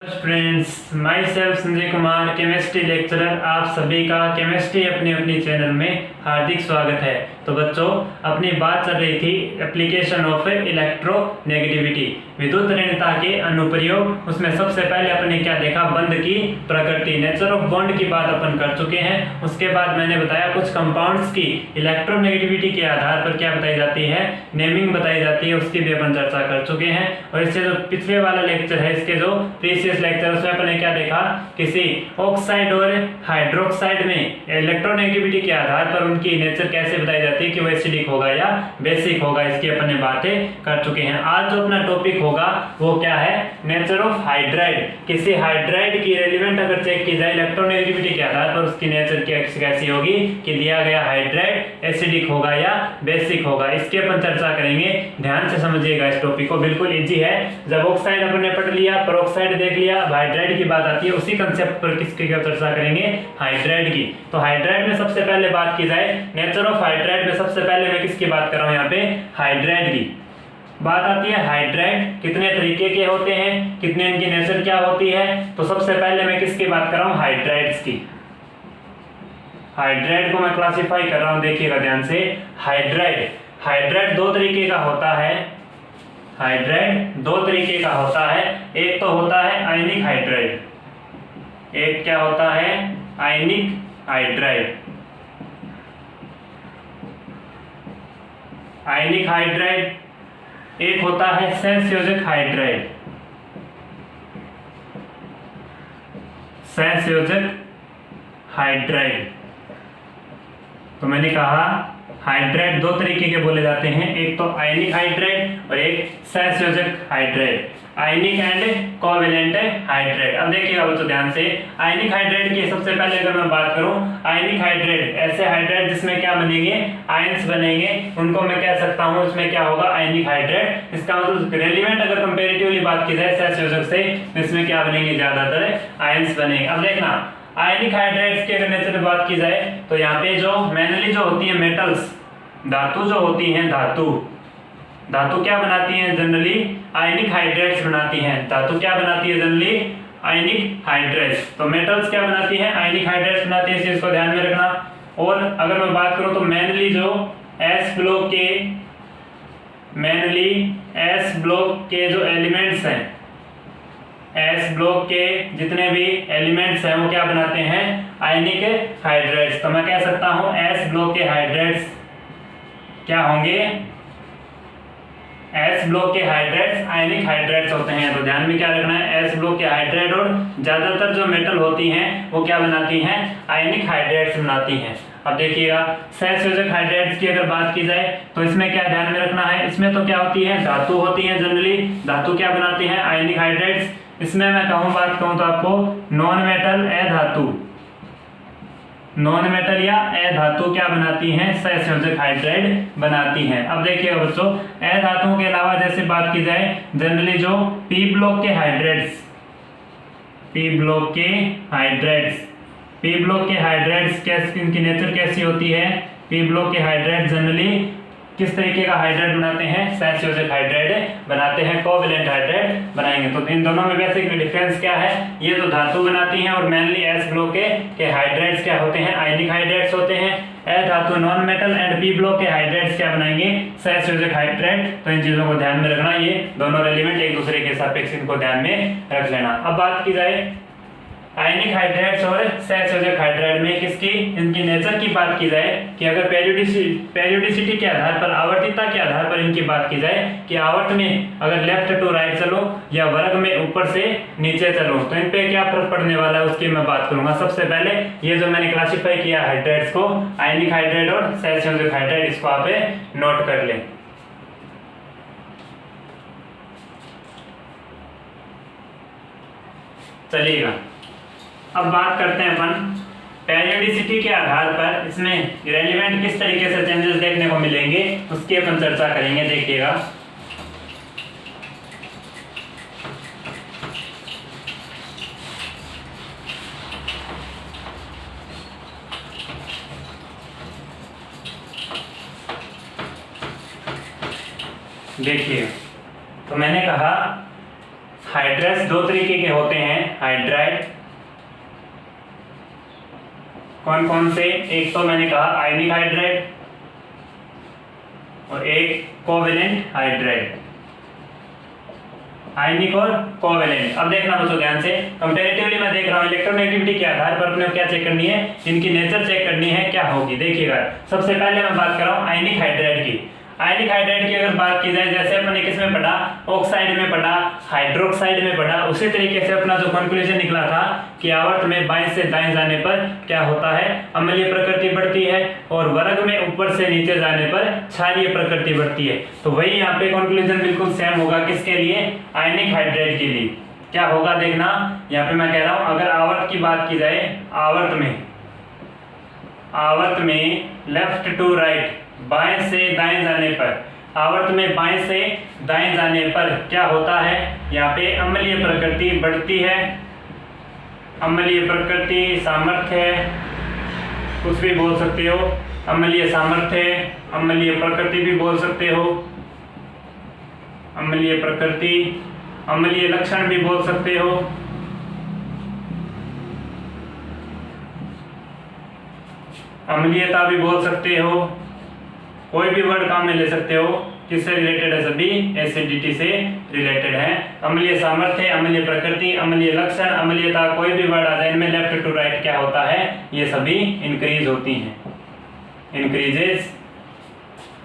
Friends, my self Sanjay Kumar, chemistry lecturer. आप सभी का केमिस्ट्री अपनी अपनी चैनल में हार्दिक स्वागत है। तो बच्चों, अपनी बात चल रही थी एप्लीकेशन ऑफ इलेक्ट्रोनेगेटिविटी, विद्युत ऋणता के अनुप्रयोग। उसमें सबसे पहले अपने क्या देखा, बंध की प्रकृति, नेचर ऑफ बॉन्ड की बात अपन कर चुके हैं। उसके बाद मैंने बताया कुछ कंपाउंड्स की इलेक्ट्रोनेगेटिविटी के आधार पर क्या बताई जाती है, नेमिंग बताई जाती है, उसकी भी अपन चर्चा कर चुके हैं। और इससे जो पिछले वाला लेक्चर है, इसके जो प्रीवियस लेक्चर, उसमें अपने क्या देखा, किसी ऑक्साइड और हाइड्रोक्साइड में इलेक्ट्रोनेगेटिविटी के आधार पर उनकी नेचर कैसे बताई जाती है कि वो एसिडिक होगा या बेसिक होगा, इसकी अपने बातें कर चुके हैं। आज जो अपना टॉपिक होगा वो क्या है, नेचर ऑफ हाइड्राइड। किसी हाइड्राइड की रेलिवेंट अगर चेक की जाए इलेक्ट्रोनेगेटिविटी के आधार पर, उसकी नेचर कैसी होगी कि दिया गया हाइड्राइड एसिडिक होगा या बेसिक होगा, इसकी अपन चर्चा करेंगे। ध्यान से समझिएगा इस टॉपिक को, बिल्कुल इजी है। जब ऑक्साइड अपन ने पढ़ लिया, पेरोक्साइड देख लिया, अब हाइड्राइड की बात आती है, उसी कंसेप्ट पर किसकी क्या चर्चा करेंगे, हाइड्राइड की। तो हाइड्राइड में सबसे पहले बात की जाए, नेचर ऑफ हाइड्राइड में सबसे पहले मैं किसकी बात कर रहा हूं, यहाँ पे हाइड्राइड की बात आती है। हाइड्राइड कितने तरीके के होते हैं, कितने इनकी नेचर क्या होती है, तो सबसे पहले मैं किसकी बात कर रहा हूं, हाइड्राइड्स की। हाइड्राइड को मैं क्लासिफाई कर रहा हूं, देखिएगा ध्यान से। हाइड्राइड दो तरीके का होता है। हाइड्राइड दो तरीके का होता है। एक तो होता है आयनिक हाइड्राइड, एक क्या होता है, आयनिक हाइड्राइड। आयनिक हाइड्राइड, एक होता है सहसंयोजक हाइड्राइड। सहसंयोजक हाइड्राइड, तो मैंने कहा हाइड्राइड दो तरीके के बोले जाते हैं, एक तो आयनिक हाइड्राइड और एक सहसंयोजक hydride, ionic and covalent hydride. अब देखिएगा बच्चों ध्यान से, आयनिक हाइड्राइड की सबसे पहले अगर मैं बात करूं, आयनिक हाइड्राइड ऐसे हाइड्राइड जिसमें क्या बनेंगे, आयंस बनेंगे, उनको मैं कह सकता हूं इसमें क्या होगा, आयनिक हाइड्राइड। इसका मतलब रेलिवेंट अगर कंपैरेटिवली बात की जाए सहसंयोजक से, इसमें क्या बनेंगे, ज्यादातर आयंस बनेंगे। अब देखना, आयनिक हाइड्राइड्स की अगर नेचर बात की जाए तो यहाँ पे जो मेनली जो होती है मेटल्स, धातु जो होती हैं, धातु क्या बनाती हैं जनरली, आयनिक हाइड्राइड्स बनाती हैं। धातु क्या बनाती है जनरली, आयनिक हाइड्राइड्स। तो मेटल्स क्या बनाती हैं, आयनिक हाइड्राइड्स बनाती है, इस चीज को ध्यान में रखना। और अगर मैं बात करूं तो मेनली जो एस ब्लॉक के जो एलिमेंट्स हैं, एस ब्लॉक के जितने भी एलिमेंट्स हैं वो क्या बनाते हैं, आयनिक हाइड्राइड्स। तो मैं कह सकता हूं एस ब्लॉक के हाइड्राइड्स क्या होंगे, एस ब्लॉक के हाइड्राइड्स आयनिक हाइड्राइड्स होते हैं। तो ध्यान में क्या रखना है, एस ब्लॉक के हाइड्राइड और ज्यादातर जो मेटल होती हैं वो क्या बनाती हैं, आयनिक हाइड्राइड्स बनाती हैं। अब देखिएगा सहसंयोजक हाइड्राइड्स की अगर बात की जाए तो इसमें क्या ध्यान में रखना है, इसमें तो क्या होती है, धातु होती है जनरली। धातु क्या बनाती है, आयनिक हाइड्राइड्स। इसमें मैं बात कहूं तो आपको नॉन मेटल अधातु, नॉन मेटल या अधातु क्या बनाती हैं, सहसंयोजक हाइड्राइड बनाती हैं। अब देखिएगा बच्चों, अधातुओं के अलावा जैसे बात की जाए जनरली जो पी ब्लॉक के हाइड्राइड्स, पी ब्लॉक के हाइड्राइड्स कैसे, इनकी नेचर कैसी होती है, पी ब्लॉक के हाइड्राइड जनरली किस तरीके का हाइड्राइड बनाते हैं, सहसंयोजक हाइड्राइड बनाते हैं, कोवैलेंट हाइड्राइड बनाएंगे। तो इन दोनों में बेसिक डिफरेंस क्या है, ये तो धातु बनाती हैं और मेनली एस ब्लॉक के हाइड्राइड्स क्या होते हैं, आयनिक हाइड्राइड्स होते हैं। अधातु non metal and P block के हाइड्राइड्स क्या बनाएंगे, सहसंयोजक हाइड्राइड। तो इन चीजों को ध्यान में रखना, ये दोनों रेलिवेंट एक दूसरे के सापेक्ष, इनको ध्यान में रख लेना। अब बात की जाए आयनिक हाइड्राइड्स और सहसंयोजक हाइड्राइड में किसकी, इनकी नेचर की बात की जाए कि अगर पेरियोडिसिटी के आधार पर, आवर्तिता के आधार पर इनकी बात की जाए कि आवर्त में अगर लेफ्ट टू राइट चलो या वर्ग में ऊपर से नीचे चलो तो इन पे क्या फर्क पड़ने वाला है, उसकी मैं बात करूंगा। सबसे पहले ये जो मैंने क्लासिफाई किया हाइड्राइड्स को, आयनिक हाइड्राइड और सहसंयोजक हाइड्राइड, इसको आप नोट कर लें। चलिएगा अब बात करते हैं अपन पेरियोडिसिटी के आधार पर इसमें रेलिवेंट किस तरीके से चेंजेस देखने को मिलेंगे, उसकी अपन चर्चा करेंगे। देखिएगा तो मैंने कहा हाइड्रेट्स दो तरीके के होते हैं, हाइड्राइड। कौन कौन से? एक तो मैंने कहा आयनिक हाइड्राइड और एक कोवेलेंट हाइड्राइड। आयनिक और कोवेलेंट। अब देखना बच्चों ध्यान से, कंपैरेटिवली मैं देख रहा हूँ इलेक्ट्रोनेगेटिविटी के आधार पर अपने क्या चेक करनी है, इनकी नेचर चेक करनी है क्या होगी। देखिएगा सबसे पहले मैं बात कर रहा हूँ आयनिक हाइड्राइड की। आयनिक हाइड्राइड की अगर बात की जाए, जैसे अपने किस में पढ़ा, ऑक्साइड में पढ़ा, हाइड्रोक्साइड में पढ़ा, उसी तरीके से अपना जो कंक्लूजन निकला था कि आवर्त में बाएं से दाएं जाने पर क्या होता है, अम्लीय प्रकृति बढ़ती है, और वर्ग में ऊपर से नीचे जाने पर क्षारीय प्रकृति बढ़ती है। तो वही यहाँ पे कंक्लूजन बिल्कुल सेम होगा किसके लिए, आयनिक हाइड्राइड के लिए। क्या होगा देखना, यहाँ पे मैं कह रहा हूं अगर आवर्त की बात की जाए, आवर्त में लेफ्ट टू राइट, बाएं से दाएं जाने पर, आवर्त में बाएं से दाएं जाने पर क्या होता है, यहाँ पे अम्लीय प्रकृति बढ़ती है। अम्लीय प्रकृति सामर्थ्य है, कुछ भी बोल सकते हो, अम्लीय सामर्थ्य, अम्लीय प्रकृति भी बोल सकते हो, अम्लीय प्रकृति, अम्लीय लक्षण भी बोल सकते हो, अम्लीयता भी बोल सकते हो, कोई भी वर्ड काम में ले सकते हो। किससे रिलेटेड है? सभी एसिडिटी से रिलेटेड है। अम्लीय सामर्थ्य, अम्लीय प्रकृति, अम्लीय लक्षण, अम्लीयता, कोई भी वर्ड आ जाए इनमें लेफ्ट टू राइट क्या होता है, ये सभी इंक्रीज होती हैं, इंक्रीजेस।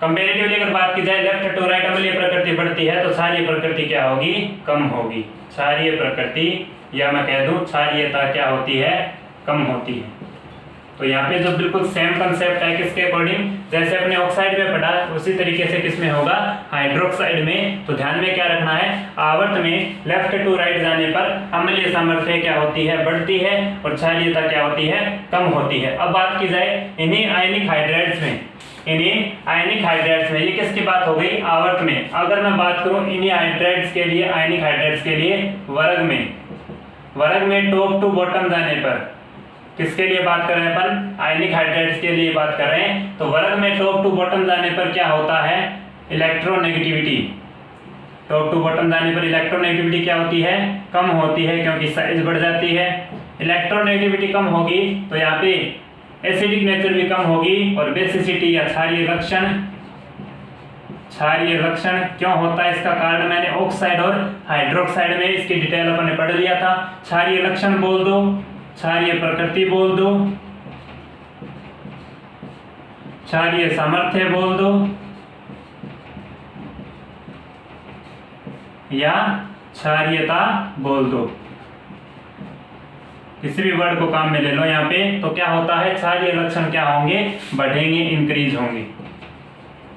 कंपैरेटिवली अगर बात की जाए, लेफ्ट टू राइट अम्लीय प्रकृति बढ़ती है तो क्षारीय प्रकृति क्या होगी, कम होगी। क्षारीय प्रकृति या मैं कह दूं क्षारीयता क्या होती है, कम होती है। तो यहाँ पे जो बिल्कुल सेम कंसेप्ट है किसके अकॉर्डिंग, जैसे अपने ऑक्साइड में पढ़ा उसी तरीके से किसमें होगा, हाइड्रोक्साइड में। तो ध्यान में क्या रखना है, आवर्त में लेफ्ट टू राइट जाने पर अम्लीय सामर्थ्य क्या होती है, बढ़ती है, और क्षारीयता क्या होती है, कम होती है। अब बात की जाए इन्हीं आयनिक हाइड्राइड्स में, ये किसकी बात हो गई, आवर्त में। अगर मैं बात करूं इन्हीं हाइड्राइड्स के लिए, आयनिक हाइड्राइड्स के लिए वर्ग में टॉप टू बॉटम जाने पर, किसके लिए बात कर रहे हैं अपन, आयनिक हाइड्राइड्स के लिए बात कर रहे हैं। तो वर्ग में टॉप टू बॉटम जाने पर क्या होता है, इलेक्ट्रोनेगेटिविटी। टॉप टू बॉटम जाने पर इलेक्ट्रोनेगेटिविटी क्या होती है, कम होती है, क्योंकि साइज बढ़ जाती है। इलेक्ट्रोनेगेटिविटी कम होगी तो यहाँ पे एसिडिक नेचर भी कम होगी, और बेसिसिटी या क्षारीय लक्षण क्यों होता है, इसका कारण मैंने ऑक्साइड और हाइड्रोक्साइड में इसकी डिटेल अपन ने पढ़ लिया था। क्षारीय लक्षण बोल दो, क्षारीय प्रकृति बोल दो, क्षारीय सामर्थ्य बोल दो, या क्षारीयता बोल दो, किसी भी वर्ड को काम में ले लो यहाँ पे। तो क्या होता है, क्षारीय लक्षण क्या होंगे, बढ़ेंगे, इंक्रीज होंगे।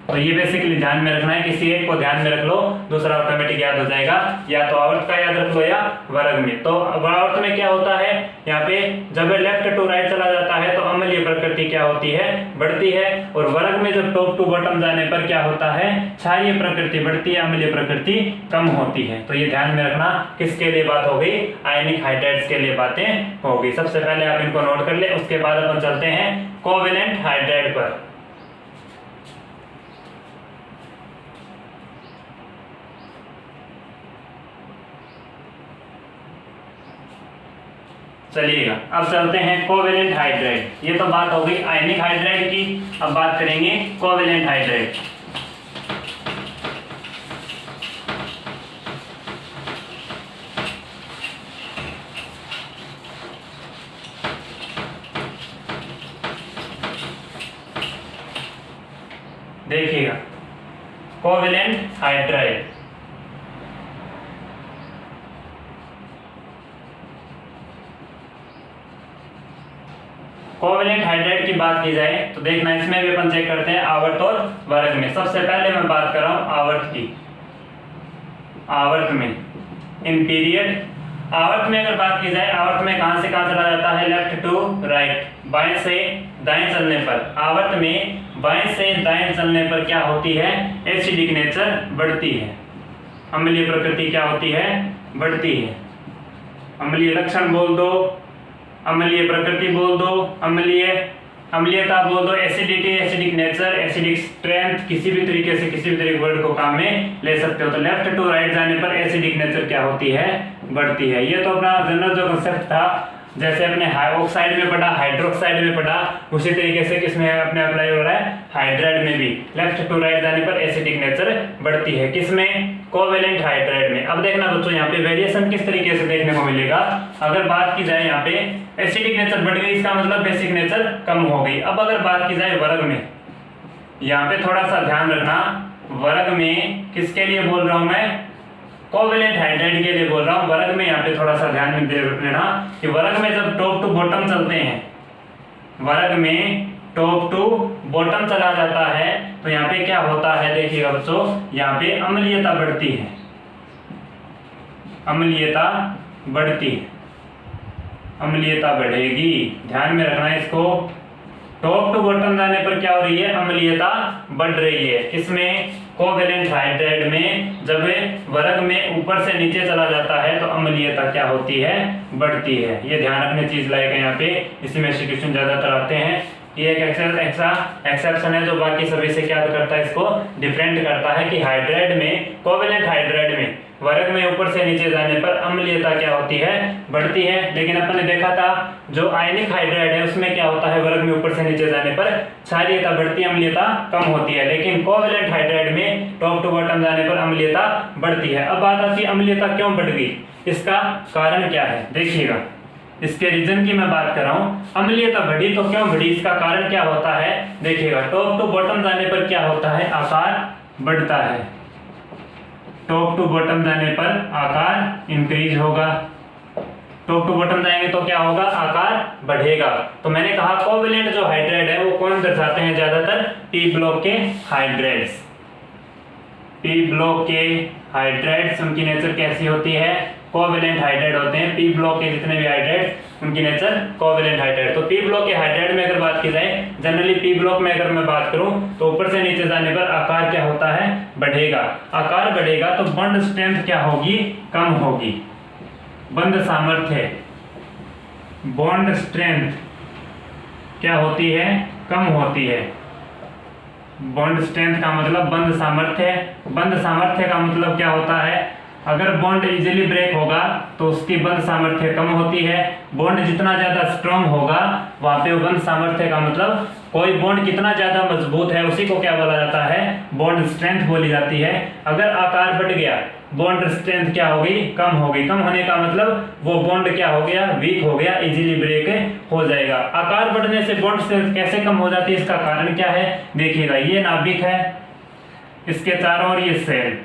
तो ये बेसिकली ध्यान में रखना है, किसी एक को ध्यान में रख लो, दूसरा ऑटोमेटिक याद हो जाएगा। या तो आवर्त का याद रख लो या वर्ग में। तो आवर्त में क्या होता है, यहाँ पे जब लेफ्ट टू राइट चला जाता है तो अम्लीय प्रकृति क्या होती है, बढ़ती है, और वर्ग में जब टॉप टू बॉटम जाने पर क्या होता है, क्षारीय प्रकृति बढ़ती है, अम्लीय प्रकृति कम होती है। तो ये ध्यान में रखना, किसके लिए बात हो गई, आयनिक हाइड्राइड्स के लिए बातें हो गई। सबसे पहले आप इनको नोट कर ले, उसके बाद अपन चलते हैं कोवेलेंट हाइड्राइड पर। चलिएगा अब चलते हैं कोवेलेंट हाइड्राइड। ये तो बात हो गई आयनिक हाइड्राइड की, अब बात करेंगे कोवेलेंट हाइड्राइड। देखिएगा कोवेलेंट हाइड्राइड, कोवेलेंट हाइड्राइड की बात की जाए तो देखना इसमें भी अपन चेक करते हैं आवर्त और वर्ग में। सबसे पहले मैं बात कर रहा हूं आवर्त की। आवर्त में इन पीरियड, आवर्त में अगर बात की जाए, आवर्त में कहां से कहां चला जाता है, लेफ्ट टू राइट, बाएं से दाएं चलने पर। आवर्त में बाएं से दाएं चलने पर क्या होती है, एसिडिक नेचर बढ़ती है, अम्लीय प्रकृति क्या होती है, बढ़ती है। अम्लीय लक्षण बोल दो, अम्लीय प्रकृति बोल दो, अम्लीय अम्लीयता बोल दो, acidity, acidic nature, acidic strength, किसी भी तरीके से किसी भी तरीके वर्ड को काम में ले सकते हो। तो लेफ्ट टू राइट जाने पर एसिडिक नेचर क्या होती है, बढ़ती है। ये तो अपना जनरल जो कंसेप्ट था, जैसे अपने ऑक्साइड में पढ़ा, हाइड्रोक्साइड में पढ़ा, उसी तरीके से किसमें अपने अप्लाई हो रहा है, हाइड्राइड में भी लेफ्ट टू राइट जाने पर एसिडिक नेचर बढ़ती है। किसमें, कोवेलेंट हाइड्राइड में। अब देखना बच्चों यहाँ पे वेरिएशन किस तरीके से देखने को मिलेगा। अगर बात की जाए यहाँ पे एसिडिक नेचर बढ़ गई, इसका मतलब बेसिक नेचर कम हो गई। अब अगर बात की जाए वर्ग में, यहाँ पे थोड़ा सा ध्यान रखना, वर्ग में किसके लिए बोल रहा हूं मैं, कोवेलेंट हाइड्राइड के लिए बोल रहा हूं। वर्ग में यहाँ पे थोड़ा सा ध्यान में दे देना कि वर्ग में जब टॉप टू बॉटम चलते हैं, वर्ग में टॉप टू बॉटम चला जाता है तो यहाँ पे क्या होता है, देखिएगा बच्चों, यहाँ पे अम्लीयता बढ़ती है, अम्लीयता बढ़ती है, अम्लीयता बढ़ेगी। ध्यान में रखना इसको। टॉप टू बॉटम जाने पर क्या हो रही है, अम्लीयता बढ़ रही है। किसमें, कोवेलेंट हाइड्राइड में। जब वर्ग में ऊपर से नीचे चला जाता है तो अम्लीयता क्या होती है, बढ़ती है। ये ध्यान रखने चीज लायक है यहाँ पे, इसी में से क्वेश्चन ज्यादातर आते हैं। ये एक एक्सेप्शन है जो बाकी सभी से क्या करता है, इसको डिफरेंट करता है कि हाइड्राइड में, कोवेलेंट हाइड्राइड में वर्ग में ऊपर से नीचे जाने पर अम्लीयता क्या होती है, बढ़ती है। लेकिन अपन ने देखा था जो आयनिक हाइड्राइड है उसमें क्या होता है, वर्ग में ऊपर से नीचे जाने पर क्षारीयता बढ़ती है, अम्लीयता कम होती है। लेकिन कोवेलेंट हाइड्राइड में टॉप टू बॉटम जाने पर अम्लीयता बढ़ती है। अब बात आती है अम्लीयता क्यों बढ़ गई, इसका कारण क्या है। देखिएगा, इसके रीजन की मैं बात कर रहा हूँ। अम्लीयता बढ़ी तो क्यों बढ़ी, इसका कारण क्या होता है। देखिएगा, टॉप टू बॉटम जाने पर क्या होता है, आकार बढ़ता है। टॉप टू बॉटम जाने पर आकार इंक्रीज होगा, टॉप टू बॉटम जाएंगे तो क्या होगा, आकार बढ़ेगा। तो मैंने कहा कोवेलेंट जो हाइड्राइड है वो कौन दर्शाते हैं, ज्यादातर पी ब्लॉक के हाइड्राइड्स। पी ब्लॉक के हाइड्राइड्स, उनकी नेचर कैसी होती है, कोवेलेंट हाइड्राइड होते हैं। पी ब्लॉक के जितने भी हाइड्राइड उनकी नेचर कोवेलेंट हाइड्राइड। तो पी ब्लॉक के हाइड्राइड में अगर बात की जाए, जनरली पी ब्लॉक में अगर मैं बात करूं तो ऊपर से नीचे जाने पर आकार क्या होता है, बढ़ेगा। आकार बढ़ेगा तो बॉन्ड स्ट्रेंथ क्या होगी, कम होगी। बंध सामर्थ्य, बॉन्ड स्ट्रेंथ क्या होती है, कम होती है। बॉन्ड स्ट्रेंथ का मतलब बंध सामर्थ्य। बंध सामर्थ्य का मतलब क्या होता है, अगर बॉन्ड इजीली ब्रेक होगा तो उसकी बंध सामर्थ्य कम होती है। बॉन्ड जितना ज्यादा स्ट्रॉन्ग होगा वहां पे बंध सामर्थ्य का मतलब कोई बॉन्ड कितना ज्यादा मजबूत है उसी को क्या बोला जाता है, बॉन्ड स्ट्रेंथ बोली जाती है। अगर आकार बढ़ गया, बॉन्ड स्ट्रेंथ क्या होगी, कम होगी। कम होने का मतलब वो बॉन्ड क्या हो गया, वीक हो गया, इजीली ब्रेक हो जाएगा। आकार बढ़ने से बॉन्ड स्ट्रेंथ कैसे कम हो जाती है, इसका कारण क्या है। देखिएगा, ये नाभिक है, इसके चारों ओर ये सेल।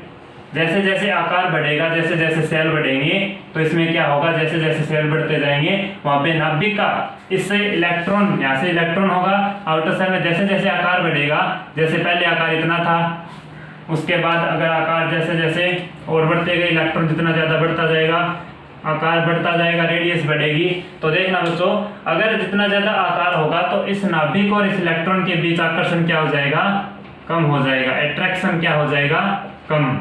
जैसे जैसे आकार बढ़ेगा, जैसे जैसे सेल बढ़ेंगे तो इसमें क्या होगा, जैसे जैसे सेल बढ़ते जाएंगे वहां पे नाभिक का इससे इलेक्ट्रॉन, यहाँ से इलेक्ट्रॉन होगा आउटर सेल में। जैसे जैसे आकार बढ़ेगा, जैसे पहले आकार इतना था, उसके बाद अगर आकार जैसे जैसे और बढ़ते गए, इलेक्ट्रॉन जितना ज्यादा बढ़ता जाएगा, आकार बढ़ता जाएगा, रेडियस बढ़ेगी। तो देखना बच्चों, अगर जितना ज्यादा आकार होगा तो इस नाभिक और इस इलेक्ट्रॉन के बीच आकर्षण क्या हो जाएगा, कम हो जाएगा। अट्रैक्शन क्या हो जाएगा, कम।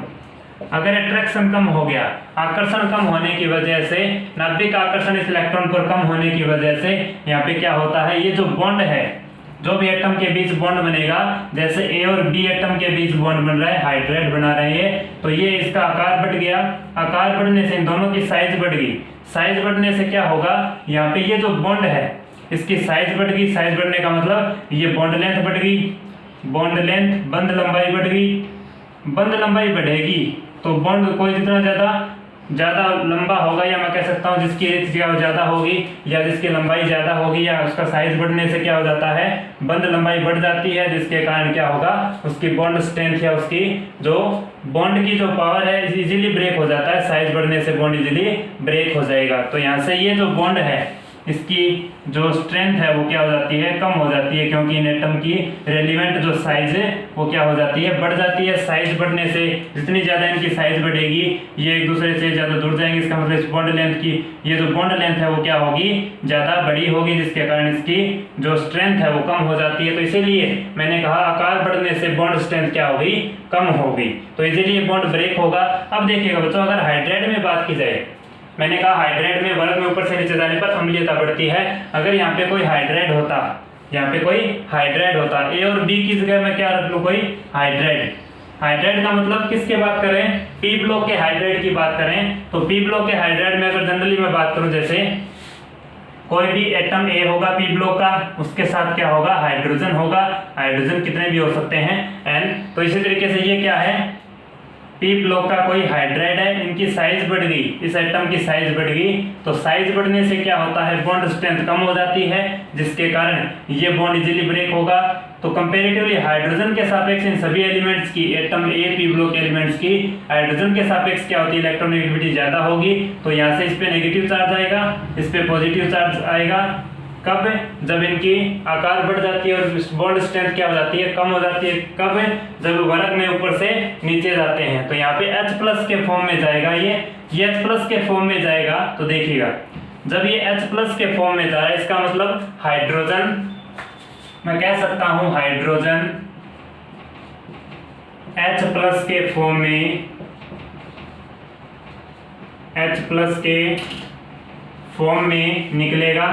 अगर अट्रैक्शन कम हो गया, आकर्षण कम होने की वजह से, नाभिक का आकर्षण इस इलेक्ट्रॉन पर कम होने की वजह से यहाँ पे क्या होता है, ये जो बॉन्ड है, जो भी एटम के बीच बॉन्ड बनेगा, जैसे ए और बी एटम के बीच बॉन्ड बन रहा है, हाइड्राइड बना रहे हैं, तो ये इसका आकार बढ़ गया। आकार बढ़ने से इन दोनों की साइज बढ़ गई। साइज बढ़ने से क्या होगा, यहाँ पे ये जो बॉन्ड है इसकी साइज बढ़ गई। साइज बढ़ने का मतलब ये बॉन्ड लेंथ बढ़ गई, बॉन्ड लेंथ, बंध लंबाई बढ़ गई। बंध लंबाई बढ़ेगी तो बॉन्ड कोई जितना ज्यादा लंबा होगा, या मैं कह सकता हूँ जिसकी रेडियस ज्यादा होगी या जिसकी लंबाई ज्यादा होगी, या उसका साइज बढ़ने से क्या हो जाता है, बंध लंबाई बढ़ जाती है, जिसके कारण क्या होगा, उसकी बॉन्ड स्ट्रेंथ या उसकी जो बॉन्ड की जो पावर है इजीली ब्रेक हो जाता है। साइज बढ़ने से बॉन्ड इजीली ब्रेक हो जाएगा। तो यहाँ से ये जो बॉन्ड है इसकी जो स्ट्रेंथ है वो क्या हो जाती है, कम हो जाती है, क्योंकि इन एटम की रेलिवेंट जो साइज है वो क्या हो जाती है, बढ़ जाती है। साइज बढ़ने से जितनी ज्यादा इनकी साइज बढ़ेगी, ये एक दूसरे से ज्यादा दूर जाएंगे, इसका मतलब इस बॉन्ड लेंथ की, ये जो बॉन्ड लेंथ है वो क्या होगी, ज्यादा बड़ी होगी, जिसके कारण इसकी जो स्ट्रेंथ है वो कम हो जाती है। तो इसीलिए मैंने कहा आकार बढ़ने से बॉन्ड स्ट्रेंथ क्या होगी, कम होगी, तो इजीली ये बॉन्ड ब्रेक होगा। अब देखिएगा बच्चों, अगर हाइड्राइड में बात की जाए, मैंने कहा हाइड्राइड में वर्ग में ऊपर से नीचे जाने पर अम्लीयता बढ़ती है। अगर यहाँ पे कोई हाइड्राइड होता, यहाँ पे कोई हाइड्राइड होता, ए और बी की जगह मैं क्या रख लूँ, कोई हाइड्राइड। हाइड्राइड का मतलब किसके बात करें, पी ब्लॉक के हाइड्राइड की बात करें। तो पी ब्लॉक के हाइड्राइड में अगर जनरली मैं बात करूं, जैसे कोई भी एटम ए होगा पी ब्लॉक का, उसके साथ क्या होगा, हाइड्रोजन होगा। हाइड्रोजन कितने भी हो सकते हैं, एन। तो इसी तरीके से ये क्या है, पी ब्लॉक का कोई हाइड्राइड है, इनकी साइज बढ़ गई, इस एटम की साइज बढ़ गई। तो साइज बढ़ने से क्या होता है, बॉन्ड स्ट्रेंथ कम हो जाती है, जिसके कारण ये बॉन्ड इजीली ब्रेक होगा। तो कंपैरेटिवली हाइड्रोजन के सापेक्ष इन सभी एलिमेंट्स की, atom A P block elements की हाइड्रोजन के सापेक्ष क्या होती है, इलेक्ट्रोनेगेटिविटी ज्यादा होगी। तो यहाँ से इस पे नेगेटिव चार्ज आएगा, इस पे पॉजिटिव चार्ज आएगा। कब, जब इनकी आकार बढ़ जाती है और बॉन्ड स्ट्रेंथ क्या हो जाती है, कम हो जाती है। कब, जब वर्ग में ऊपर से नीचे जाते हैं। तो यहाँ पे H प्लस के फॉर्म में जाएगा, ये H प्लस के फॉर्म में जाएगा। तो देखिएगा जब ये H प्लस के फॉर्म में जा रहा है, इसका मतलब हाइड्रोजन, मैं कह सकता हूं हाइड्रोजन H प्लस के फॉर्म में, H प्लस के फॉर्म में निकलेगा,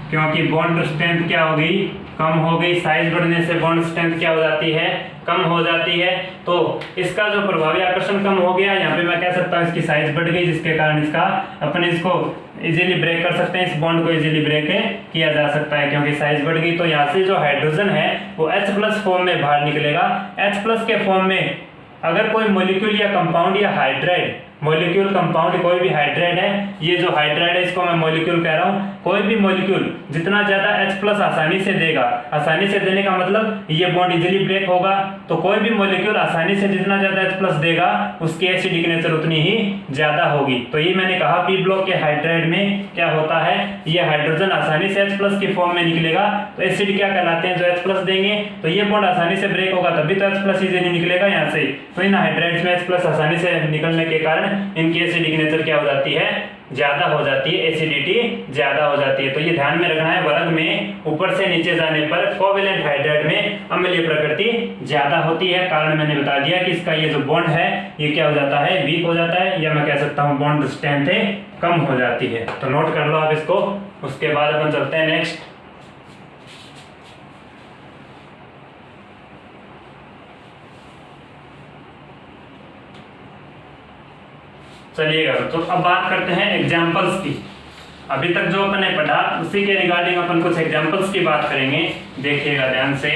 क्योंकि बॉन्ड स्ट्रेंथ क्या हो गई, कम हो गई। साइज बढ़ने से बॉन्ड स्ट्रेंथ क्या हो जाती है, कम हो जाती है। तो इसका जो प्रभावी आकर्षण कम हो गया, यहाँ पे मैं कह सकता हूँ इसकी साइज बढ़ गई, जिसके कारण इसका अपन इसको इजीली ब्रेक कर सकते हैं, इस बॉन्ड को इजीली ब्रेक किया जा सकता है, क्योंकि साइज बढ़ गई। तो यहाँ से जो हाइड्रोजन है वो H प्लस फॉर्म में बाहर निकलेगा। H प्लस के फॉर्म में अगर कोई मॉलिक्यूल या कंपाउंड या हाइड्राइड, मॉलिक्यूल कंपाउंड कोई भी हाइड्राइड है, ये जो हाइड्राइड है इसको मैं मॉलिक्यूल कह रहा हूँ, कोई भी मॉलिक्यूल जितना ज्यादा H प्लस आसानी से देगा, आसानी से देने का मतलब ये बॉन्ड इजीली ब्रेक होगा। तो कोई भी मॉलिक्यूल आसानी से जितना ज्यादा H प्लस देगा, उसकी एसिडिक नेचर उतनी ही ज्यादा होगी। तो ये मैंने कहा पी ब्लॉक के हाइड्राइड में क्या होता है, ये हाइड्रोजन आसानी से H प्लस की फॉर्म में निकलेगा। तो एसिड क्या कहलाते हैं, जो H प्लस देंगे तो ये बॉन्ड आसानी से ब्रेक होगा, तभी तो H प्लस इजीली निकलेगा यहाँ से। तो इन हाइड्राइड्स में H प्लस आसानी से निकलने के कारण इनकी एसिडिक नेचर क्या हो जाती है, ज्यादा हो जाती है, एसिडिटी ज्यादा हो जाती है। तो ये ध्यान में रखना है, वर्ग में ऊपर से नीचे जाने पर कोवेलेंट हाइड्राइड में अम्लीय प्रकृति ज्यादा होती है। कारण मैंने बता दिया कि इसका ये जो बॉन्ड है ये क्या हो जाता है, वीक हो जाता है, या मैं कह सकता हूँ बॉन्ड स्ट्रेंथ कम हो जाती है। तो नोट कर लो आप इसको। उसके बाद अपन चलते हैं नेक्स्ट। चलिएगा तो अब बात करते हैं एग्जाम्पल्स की। अभी तक जो अपन ने पढ़ा उसी के रिगार्डिंग अपन कुछ एग्जाम्पल्स की बात करेंगे, देखिएगा ध्यान से।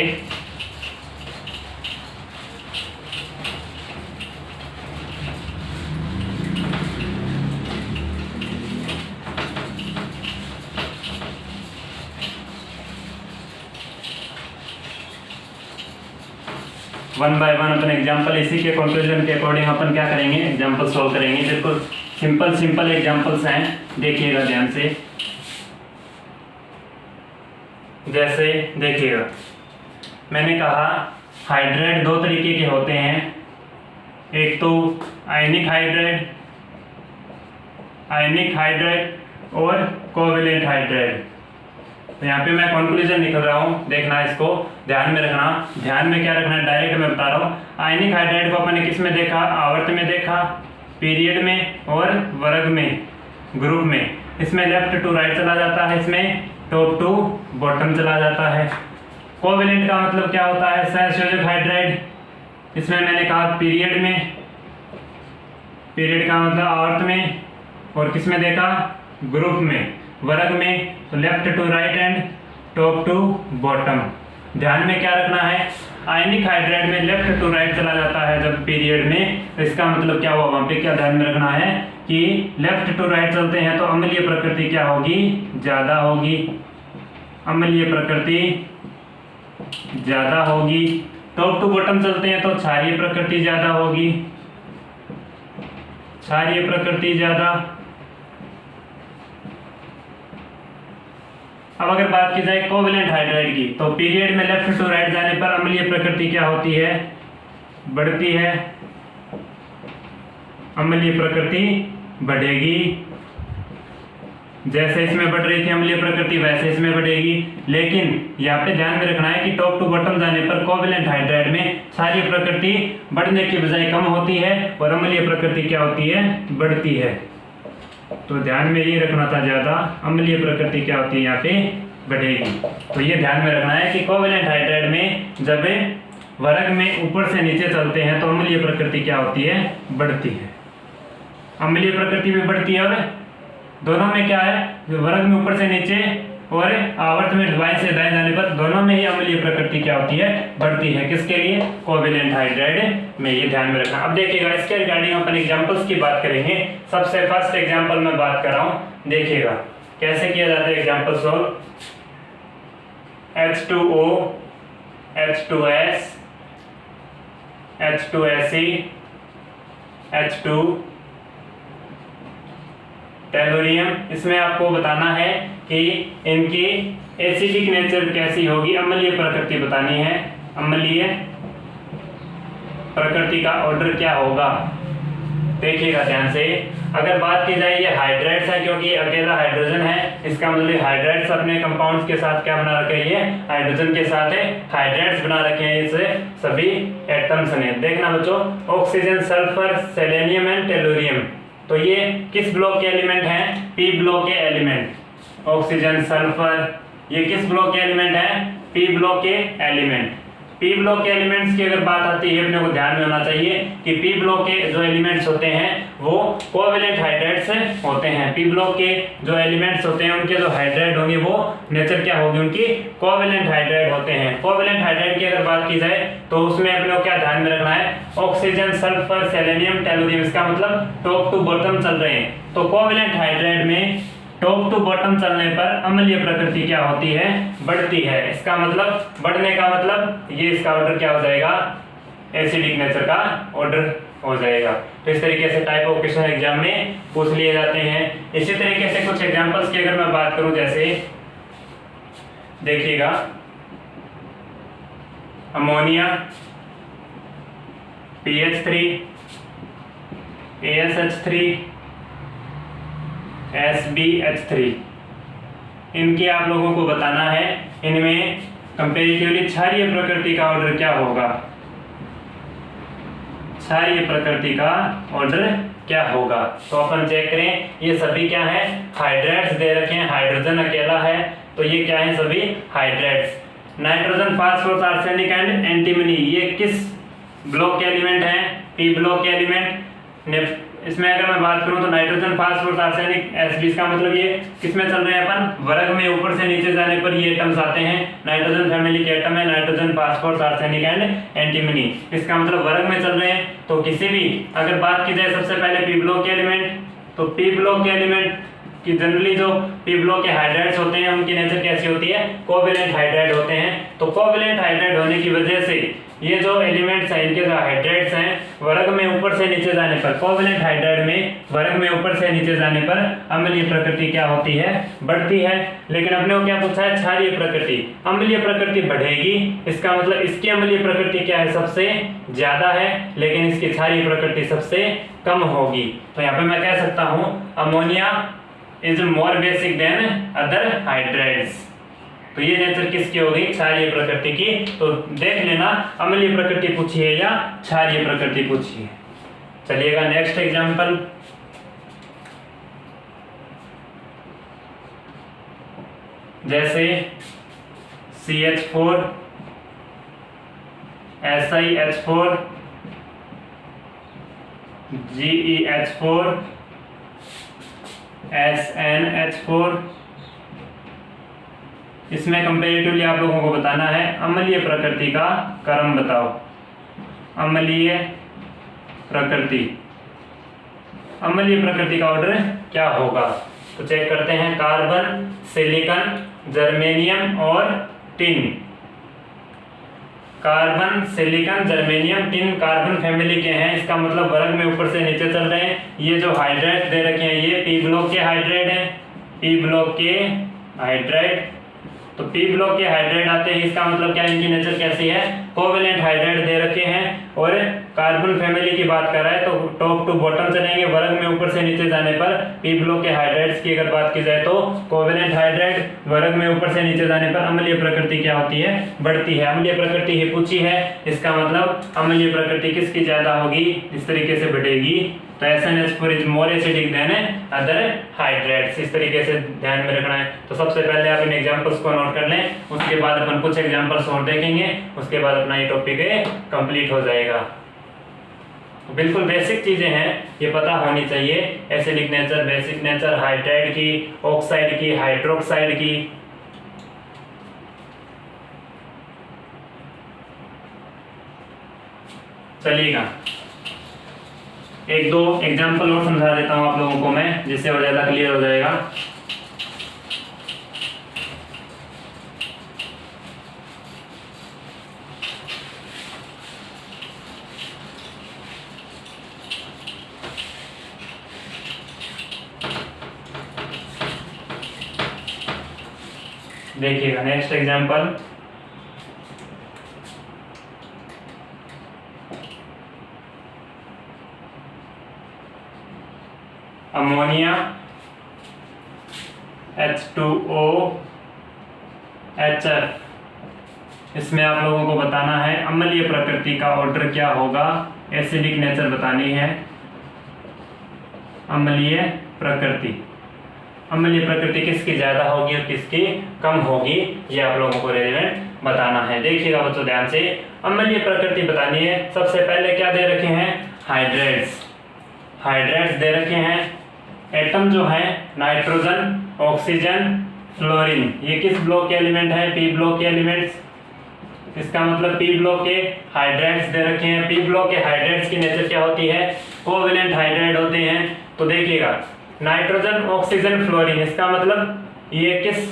One by one upon example, इसी के कंक्लूजन के अकॉर्डिंग अपन क्या करेंगे, एग्जाम्पल सॉल्व करेंगे। बिल्कुल सिंपल सिंपल एग्जाम्पल्स हैं, देखिएगा ध्यान से। जैसे देखिएगा मैंने कहा हाइड्राइड दो तरीके के होते हैं, एक तो आयनिक हाइड्राइड और कोवेलेंट हाइड्राइड। तो यहाँ पे मैं कंक्लूजन निकल रहा हूँ, देखना इसको ध्यान में रखना। ध्यान में क्या रखना है, डायरेक्ट मैं बता रहा हूँ। आयनिक हाइड्राइड को अपन ने किस में देखा, आवर्त में देखा, पीरियड में और वर्ग में, ग्रुप में। इसमें लेफ्ट टू राइट चला जाता है, इसमें टॉप टू बॉटम चला जाता है। कोवेलेंट का मतलब क्या होता है, सहसंयोजक हाइड्राइड। इसमें मैंने कहा पीरियड में, पीरियड का मतलब आवर्त में, और किस में देखा, ग्रुप में। वर्ग में तो left to right and top to bottom. ध्यान में क्या रखना है, आयनिक हाइड्राइड में लेफ्ट टू राइट चला जाता है जब पीरियड में, तो इसका मतलब क्या हुआ, वहां पे क्या ध्यान में रखना है कि लेफ्ट टू राइट चलते हैं तो अम्लीय प्रकृति क्या होगी, ज्यादा होगी, अम्लीय प्रकृति ज्यादा होगी। टॉप टू बॉटम चलते हैं तो क्षारीय प्रकृति ज्यादा होगी, क्षारीय प्रकृति ज्यादा। अब अगर बात की जाए कोवेलेंट हाइड्राइड की, तो पीरियड में लेफ्ट टू राइट जाने पर अम्लीय प्रकृति क्या होती है, बढ़ती है, अम्लीय प्रकृति बढ़ेगी। जैसे इसमें बढ़ रही थी अम्लीय प्रकृति वैसे इसमें बढ़ेगी। लेकिन यहाँ पे ध्यान में रखना है कि टॉप टू बॉटम जाने पर कोवेलेंट हाइड्राइड में क्षारीय प्रकृति बढ़ने की बजाय कम होती है और अम्लीय प्रकृति क्या होती है, बढ़ती है। तो ध्यान में ये रखना था, ज्यादा अम्लीय प्रकृति क्या होती है यहाँ पे, बढ़ेगी। तो ये ध्यान में रखना है कि कोवेलेंट हाइड्राइड में जब वर्ग में ऊपर से नीचे चलते हैं तो अम्लीय प्रकृति क्या होती है, बढ़ती है। अम्लीय प्रकृति भी बढ़ती है और दोनों में क्या है, जो वर्ग में ऊपर से नीचे और आवर्त में बाएं से दाएं जाने पर दोनों में ही अम्लीय प्रकृति क्या होती है, बढ़ती है। किसके लिए, कोवेलेंट हाइड्राइड में। ये ध्यान में रखना। अब देखिएगा इसके रिगार्डिंग अपन एग्जांपल्स की बात करेंगे। सबसे फर्स्ट एग्जांपल मैं बात कर रहा हूं, देखिएगा कैसे किया जाता है example solve. H2O, H2S, H2Se, H2 tellurium. इसमें आपको बताना है कि इनकी एसिडिक नेचर कैसी होगी, अम्लीय प्रकृति बतानी है। अम्लीय प्रकृति का ऑर्डर क्या होगा, देखिएगा ध्यान से। अगर बात की जाए, ये हाइड्राइड्स है क्योंकि अकेला हाइड्रोजन है, इसका मतलब हाइड्राइड्स अपने कंपाउंड्स के साथ क्या बना रखे हैं, हाइड्रोजन के साथ है हाइड्राइड्स बना रखे हैं इसे सभी एटम्स ने। देखना बच्चों, oxygen, sulphur, selenium and tellurium. तो ये किस ब्लॉक के एलिमेंट हैं, पी ब्लॉक के एलिमेंट। ऑक्सीजन, सल्फर, ये किस ब्लॉक के एलिमेंट हैं, पी ब्लॉक के एलिमेंट। पी ब्लॉक के एलिमेंट्स की अगर बात आती है, अपने को ध्यान में होना चाहिए कि पी ब्लॉक के जो एलिमेंट्स होते हैं वो कोवेलेंट हाइड्राइड्स होते हैं। पी ब्लॉक के जो एलिमेंट्स होते हैं उनके जो हाइड्राइड होंगे वो नेचर क्या होगी, उनकी कोवेलेंट हाइड्राइड होते हैं। कोवेलेंट हाइड्राइड की अगर बात की जाए तो उसमें अपने को क्या ध्यान में रखना है, ऑक्सीजन, सल्फर, सेलेनियम, टेलोरियम, इसका मतलब टॉप टू बॉटम चल रहे हैं। तो कोवेलेंट हाइड्राइड में टॉप टू बॉटम चलने पर अम्लीय प्रकृति क्या होती है, बढ़ती है। इसका मतलब, बढ़ने का मतलब ये इसका ऑर्डर क्या हो जाएगा, एसिडिक नेचर का ऑर्डर हो जाएगा। तो इस तरीके से टाइप ऑफ क्वेश्चन एग्जाम में पूछ लिए जाते हैं। इसी तरीके से कुछ एग्जांपल्स की अगर मैं बात करूं, जैसे देखिएगा अमोनिया, PH3, ASH3, SbH3, इनके आप लोगों को बताना है इनमें कंपेरेटिवली क्षारीय प्रकृति का ऑर्डर क्या होगा, क्षारीय प्रकृति का ऑर्डर क्या होगा। तो अपन चेक करें, ये सभी क्या है, हाइड्राइड्स दे रखे हैं, हाइड्रोजन अकेला है तो ये क्या है, सभी hydrides. Nitrogen, phosphorus, arsenic and antimony, ये किस ब्लॉक के एलिमेंट हैं, पी ब्लॉक के एलिमेंट। इसमें अगर मैं बात करूं तो नाइट्रोजन, फास्फोरस, आर्सेनिक, Sb, इसका मतलब ये किसमें चल रहे हैं, अपन वर्ग में ऊपर से नीचे जाने पर ये एटम्स आते हैं। नाइट्रोजन फैमिली के एटम है, nitrogen, phosphorus, arsenic and antimony, इसका मतलब वर्ग में चल रहे हैं। तो किसी भी अगर बात की जाए सबसे पहले पी ब्लॉक के एलिमेंट, तो पी ब्लॉक के एलिमेंट कि जनरली जो पी ब्लॉक के हाइड्राइड्स होते हैं उनकी नेचर कैसी होती है, कोवेलेंट हाइड्राइड होते हैं। तो कोवेलेंट हाइड्राइड होने की वजह से ये जो एलिमेंट्स हैं, इनके जो हाइड्राइड्स हैं, वर्ग में ऊपर से नीचे जाने पर, कोवेलेंट हाइड्राइड में वर्ग में ऊपर से नीचे जाने पर अम्लीय प्रकृति क्या होती है, बढ़ती है। लेकिन अपने को क्या पूछा है, क्षारीय प्रकृति। अम्लीय प्रकृति बढ़ेगी, इसका मतलब इसकी अम्लीय प्रकृति क्या है, सबसे ज्यादा है, लेकिन इसकी क्षारीय प्रकृति सबसे कम होगी। तो यहाँ पे मैं कह सकता हूँ ammonia is more basic than other hydrides. तो ये नेचर किसकी होगी, क्षारीय प्रकृति की। तो देख लेना अम्लीय प्रकृति पूछी है या क्षारीय प्रकृति पूछी है। चलिएगा नेक्स्ट एग्जांपल, जैसे CH4, SiH4, GeH4, SnH4, इसमें कंपेरेटिवली आप लोगों को बताना है अम्लीय प्रकृति का क्रम बताओ। अम्लीय प्रकृति, अम्लीय प्रकृति का ऑर्डर क्या होगा। तो चेक करते हैं, कार्बन, सिलिकॉन, जर्मेनियम और tin. Carbon, silicon, germanium, tin carbon family के हैं, इसका मतलब वर्ग में ऊपर से नीचे चल रहे हैं। ये जो हाइड्राइड दे रखे हैं ये पी ब्लॉक के हाइड्राइड हैं, पी ब्लॉक के हाइड्राइड। तो पी ब्लॉक के हाइड्राइड आते हैं, इसका मतलब क्या है, इनकी नेचर कैसी है, कोवेलेंट हाइड्राइड दे रखे हैं। और कार्बन फैमिली की बात कर रहा है तो टॉप टू बॉटम चलेंगे, वर्ग में ऊपर से नीचे जाने पर पी ब्लॉक के हाइड्राइड्स की अगर बात की जाए तो कोवेलेंट हाइड्राइड, वर्ग में ऊपर से नीचे जाने पर अम्लीय प्रकृति क्या होती है, बढ़ती है। अम्लीय प्रकृति ही पूछी है, इसका मतलब अम्लीय प्रकृति किसकी ज्यादा होगी, इस तरीके से बढ़ेगी। तो SnH4 is more acidic then other hydrates, इस तरीके से ध्यान में रखना है। तो सबसे पहले आप इन एग्जांपल्स को नोट कर लें, उसके बाद अपन कुछ एग्जांपल्स और देखेंगे, उसके बाद अपना ये टॉपिक कंप्लीट हो जाएगा। बिल्कुल बेसिक चीजें हैं, ये पता होनी चाहिए। Acidic nature, basic nature, hydride की, ऑक्साइड की, हाइड्रोक्साइड की। चलिएगा एक दो एग्जांपल और समझा देता हूं आप लोगों को मैं, जिससे और ज्यादा क्लियर हो जाएगा। देखिएगा next example, ammonia H2O HF। इसमें आप लोगों को बताना है अम्लीय प्रकृति का ऑर्डर क्या होगा, एसिडिक नेचर बतानी है। अम्लीय प्रकृति, अम्लीय प्रकृति किसकी ज्यादा होगी और किसकी कम होगी, ये आप लोगों को रेलेवेंट बताना है। देखिएगा बच्चों ध्यान से, अम्लीय प्रकृति बतानी है। सबसे पहले क्या दे रखे हैं, हाइड्रेट्स। हाइड्रेट्स दे रखे हैं, एटम जो है नाइट्रोजन, ऑक्सीजन, फ्लोरीन, ये किस ब्लॉक के एलिमेंट है, पी ब्लॉक के एलिमेंट्स। इसका मतलब पी ब्लॉक के हाइड्रेट्स दे रखे हैं। पी ब्लॉक के हाइड्रेट्स की नेचर क्या होती है, कोवेलेंट हाइड्राइड होते हैं। तो देखिएगा नाइट्रोजन, ऑक्सीजन, फ्लोरीन, इसका मतलब ये किस,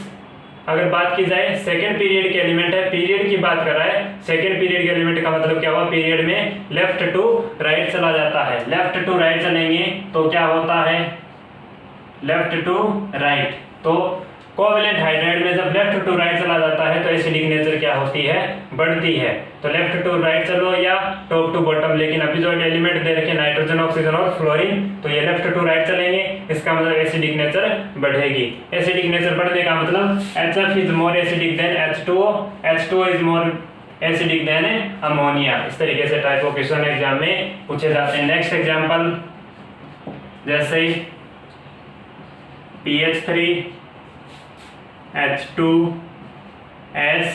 अगर बात की जाए सेकेंड पीरियड के एलिमेंट है, पीरियड की बात कर रहा है। सेकेंड पीरियड के एलिमेंट का मतलब क्या हुआ, पीरियड में लेफ्ट टू राइट चला जाता है। लेफ्ट टू राइट चलेंगे तो क्या होता है, लेफ्ट टू राइट। तो कोवेलेंट हाइड्राइड में जब लेफ्ट टू राइट चला जाता है तो एसिडिक नेचर क्या होती है, बढ़ती है। तो लेफ्ट टू राइट चलो या टॉप टू बॉटम, लेकिन अभी जो एलिमेंट दे रखे नाइट्रोजन, ऑक्सीजन और फ्लोरीन, तो ये लेफ्ट टू राइट चलेंगे, इसका मतलब एसिडिक नेचर बढ़ेगी। एसिडिक नेचर बढ़ने का मतलब HF is more acidic then H2O, H2O is more acidic then ammonia. इस तरीके से टाइप ऑफ क्वेश्चन एग्जाम में पूछे जाते हैं। नेक्स्ट एग्जांपल, जैसे PH3 H2S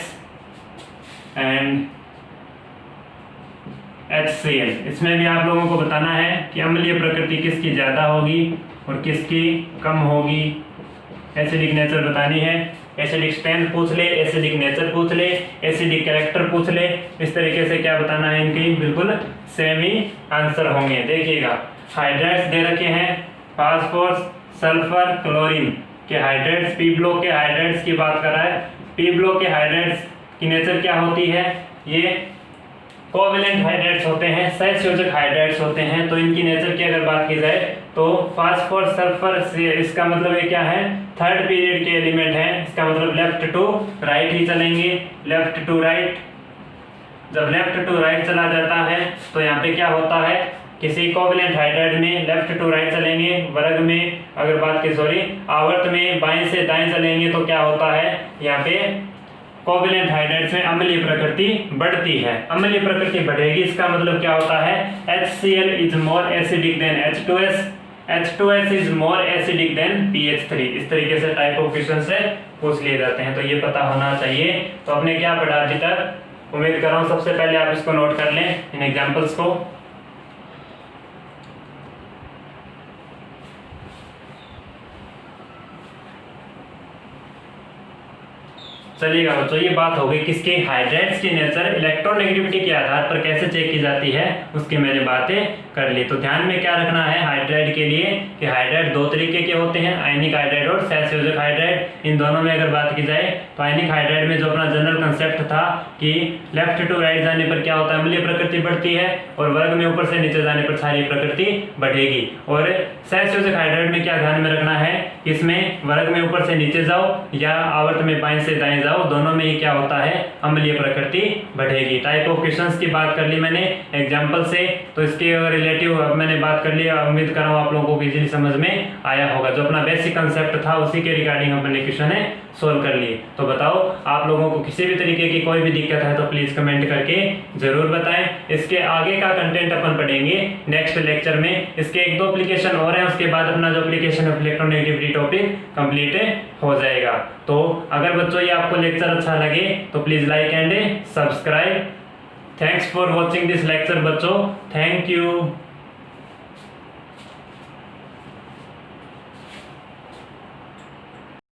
एंड HCl। इसमें भी आप लोगों को बताना है कि अम्लीय प्रकृति किसकी ज्यादा होगी और किसकी कम होगी। एसिडिक नेचर बतानी है, एसिडिक स्ट्रेंथ पूछ ले, एसिडिक नेचर पूछ ले, एसिडिक कैरेक्टर पूछ ले। इस तरीके से क्या बताना है, इनकी बिल्कुल सेम ही आंसर होंगे। देखिएगा हाइड्रेट्स दे रखे हैं, फास्फोरस, सल्फर, क्लोरीन के हाइड्रेट्स। पी ब्लॉक के हाइड्रेट्स की बात कर रहा है। पी ब्लॉक के हाइड्रेट्स की नेचर क्या होती है, ये कोवेलेंट हाइड्रेट्स होते हैं, सहसंयोजक हाइड्रेट्स होते हैं। तो इनकी नेचर की अगर बात की जाए तो फास्फोरस, सल्फर से, इसका मतलब ये क्या है, थर्ड पीरियड के एलिमेंट हैं। इसका मतलब लेफ्ट टू राइट ही चलेंगे, लेफ्ट टू राइट। जब लेफ्ट टू राइट चला जाता है तो यहाँ पे क्या होता है, किसी कोवेलेंट हाइड्राइड में लेफ्ट टू राइट चलेंगे, वर्ग में अगर बात की सॉरी आवर्त में बाएं से दाएं चलेंगे तो क्या होता है, यहाँ पे कोवेलेंट हाइड्राइड्स में अम्लीय प्रकृति बढ़ती है। अम्लीय प्रकृति बढ़ेगी, इसका मतलब क्या होता है, HCl is more acidic then H2S, H2S is more acidic then PH3। इस तरीके से टाइप ऑफ क्वेश्चन से पूछ लिए जाते हैं, तो ये पता होना चाहिए। तो आपने क्या पढ़ा अभी तक, उम्मीद कर रहा हूँ सबसे पहले आप इसको नोट कर लें, इन एग्जाम्पल्स को। चलिएगा बच्चों, ये बात हो गई किसके, हाइड्राइड्स की नेचर इलेक्ट्रोनेगेटिविटी के आधार पर कैसे चेक की जाती है, उसकी मैंने बातें कर ली। तो ध्यान में क्या रखना है हाइड्राइड के लिए कि हाइड्राइड दो तरीके के होते हैं, आयनिक हाइड्राइड और सहसंयोजक हाइड्राइड। इन दोनों में अगर बात की जाए तो आयनिक हाइड्राइड में जो अपना जनरल कंसेप्ट था कि लेफ्ट टू राइट जाने पर क्या होता है, अम्लीय प्रकृति बढ़ती है, और वर्ग में ऊपर से नीचे जाने पर क्षारीय प्रकृति बढ़ेगी। और सहसंयोजक हाइड्राइड में क्या ध्यान में रखना है, इसमें वर्ग में ऊपर से नीचे जाओ या आवर्त में बाएं से दाएं जाओ, दोनों में ही क्या होता है, अम्लीय प्रकृति बढ़ेगी। टाइप ऑफ क्वेश्चंस की बात कर ली मैंने एग्जाम्पल से, तो इसके रिलेटिव मैंने बात कर लिया। उम्मीद कर रहा हूँ आप लोगों को इजीली समझ में आया होगा। जो अपना बेसिक कंसेप्ट था उसी के रिगार्डिंग अपने क्वेश्चन है सोल्व कर लिए। तो बताओ आप लोगों को किसी भी तरीके की कोई भी दिक्कत है तो प्लीज कमेंट करके जरूर बताएं। इसके आगे का कंटेंट अपन पढ़ेंगे नेक्स्ट लेक्चर में। इसके 1-2 एप्लीकेशन और हैं, उसके बाद अपना जो application of electronegativity topic complete हो जाएगा। तो अगर बच्चों ये आपको लेक्चर अच्छा लगे तो please like and subscribe. Thanks for watching this lecture बच्चों, थैंक यू।